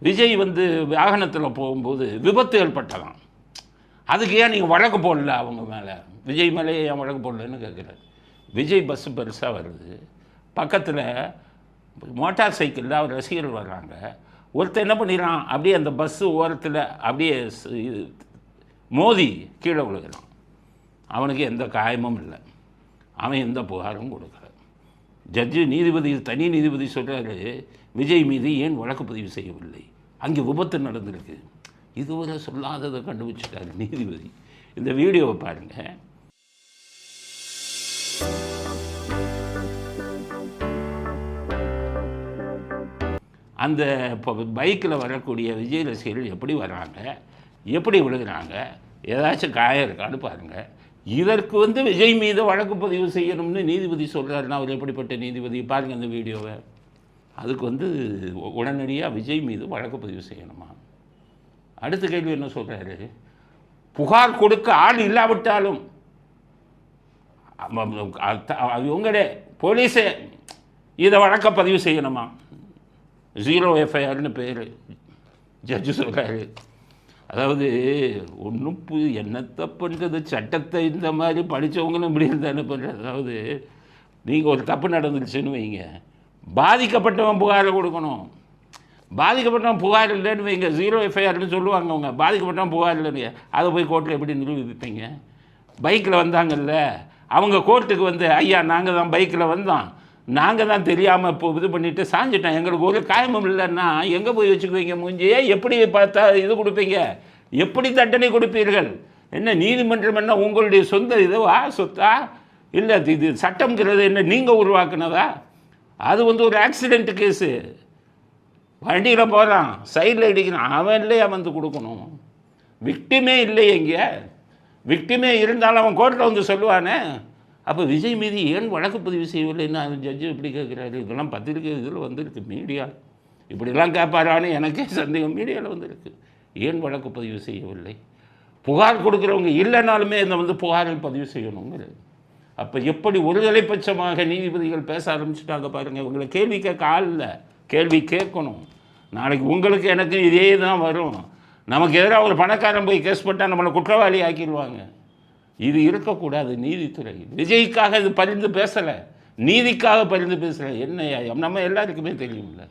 விஜய் வந்து வாகனத்தில் போகும்போது விபத்து ஏற்பட்டலாம். அதுக்கு ஏன் நீங்கள் வழக்கு போடல அவங்க மேலே, விஜய் மேலே ஏன் வழக்கு போடலன்னு கேட்குறாரு. விஜய் பஸ்ஸு பெருசாக வருது, பக்கத்தில் மோட்டார் சைக்கிளில் அவர் ரசிகர்கள் வர்றாங்க. ஒருத்தர் என்ன பண்ணிடுறான், அப்படியே அந்த பஸ்ஸு ஓரத்தில் அப்படியே மோதி கீழே விழுகிறான். அவனுக்கு எந்த காயமும் இல்லை, அவன் எந்த புகாரும் கொடுக்கல. ஜட்ஜு நீதிபதி, தனி நீதிபதி சொல்கிறாரு, விஜய் மீது ஏன் வழக்கு பதிவு செய்யவில்லை, அங்கே விபத்து நடந்திருக்கு. இதுவரை சொல்லாததை கண்டுபிடிச்சிட்டாரு நீதிபதி. இந்த வீடியோவை பாருங்கள். அந்த இப்போ பைக்கில் வரக்கூடிய விஜய் ரசிகர்கள் எப்படி வர்றாங்க, எப்படி விழுகிறாங்க, ஏதாச்சும் காயம் இருக்கான்னு பாருங்கள். இதற்கு வந்து விஜய் மீது வழக்கு பதிவு செய்யணும்னு நீதிபதி சொல்கிறாருன்னா அவர் எப்படிப்பட்ட நீதிபதி பாருங்கள் அந்த வீடியோவை. அதுக்கு வந்து உடனடியாக விஜய் மீது வழக்கு பதிவு செய்யணுமா? அடுத்த கேள்வி என்ன சொல்கிறாரு, புகார் கொடுக்க ஆள் இல்லாவிட்டாலும் இவங்களே போலீஸே இதை வழக்க பதிவு செய்யணுமா? 0 எஃப்ஐஆர்னு பேர் ஜட்ஜு சொல்கிறாரு. அதாவது ஒன்றும் என்னத்தை பண்ணுறது, சட்டத்தை இந்த மாதிரி படித்தவங்களும் இப்படி இருந்தானே பண்ணுறது. அதாவது நீங்கள் ஒரு தப்பு நடந்துருச்சுன்னு வைங்க, பாதிக்கப்பட்டவன் புகாரை கொடுக்கணும். பாதிக்கப்பட்டவன் புகார் இல்லைன்னு வைங்க, 0 எஃப்ஐஆர்னு சொல்லுவாங்க அவங்க. பாதிக்கப்பட்டவன் புகார் இல்லைன்னு அதை போய் கோர்ட்டில் எப்படி நிரூபிப்பீங்க? பைக்கில் வந்தாங்கல்ல அவங்க கோர்ட்டுக்கு வந்து, ஐயா நாங்கள் தான் பைக்கில் வந்தோம், நாங்கள் தான் தெரியாமல் இப்போ இது பண்ணிவிட்டு சாஞ்சிட்டோம், எங்களுக்கு ஒரு காயமும் இல்லைன்னா எங்கே போய் வச்சுக்குவீங்க மூஞ்சியே? எப்படி பார்த்தா இது கொடுப்பீங்க, எப்படி தண்டனை கொடுப்பீர்கள்? என்ன நீதிமன்றம் என்ன உங்களுடைய சொந்த இதுவா, சொத்தா? இல்லை இது சட்டம்ங்கிறது என்ன நீங்கள் உருவாக்குனதா? அது வந்து ஒரு ஆக்சிடெண்ட் கேஸு. வண்டியில் போகிறான், சைடில் இடிக்கிறான், அவன் இல்லையா வந்து கொடுக்கணும்? விக்டிமே இல்லை, எங்கே விக்டிமே இருந்தாலும் அவன் கோர்ட்டில் வந்து சொல்லுவானே. அப்போ விஜய் மீது ஏன் வழக்கு பதிவு செய்யவில்லைன்னு ஜட்ஜு இப்படி கேட்குறாரு. இதெல்லாம் பத்திரிக்கை இதில் வந்துருக்கு, மீடியா இப்படிலாம் கேட்பாரான்னு எனக்கே சந்தேகம். மீடியாவில் வந்துருக்கு, ஏன் வழக்கு பதிவு செய்யவில்லை? புகார் கொடுக்குறவங்க இல்லைனாலுமே இந்த வந்து புகாரில் பதிவு செய்யணுங்கிறது. அப்போ எப்படி ஒருதலைப்பட்சமாக நீதிபதிகள் பேச ஆரம்பிச்சுட்டாங்க பாருங்கள். இவங்களை கேள்வி கேட்க ஆள் இல்லை, கேள்வி கேட்கணும். நாளைக்கு உங்களுக்கு எனக்கு இதே தான் வரும். நமக்கு எதிராக ஒரு பணக்காரன் போய் கேஸ் போட்டால் நம்மளை குற்றவாளி ஆக்கிடுவாங்க. இது இருக்கக்கூடாது. நீதித்துறை விஜய்க்காக இது பரிந்து பேசலை, நீதிக்காக பரிந்து பேசலை. என்ன நம்ம எல்லாருக்குமே தெரியும்ல.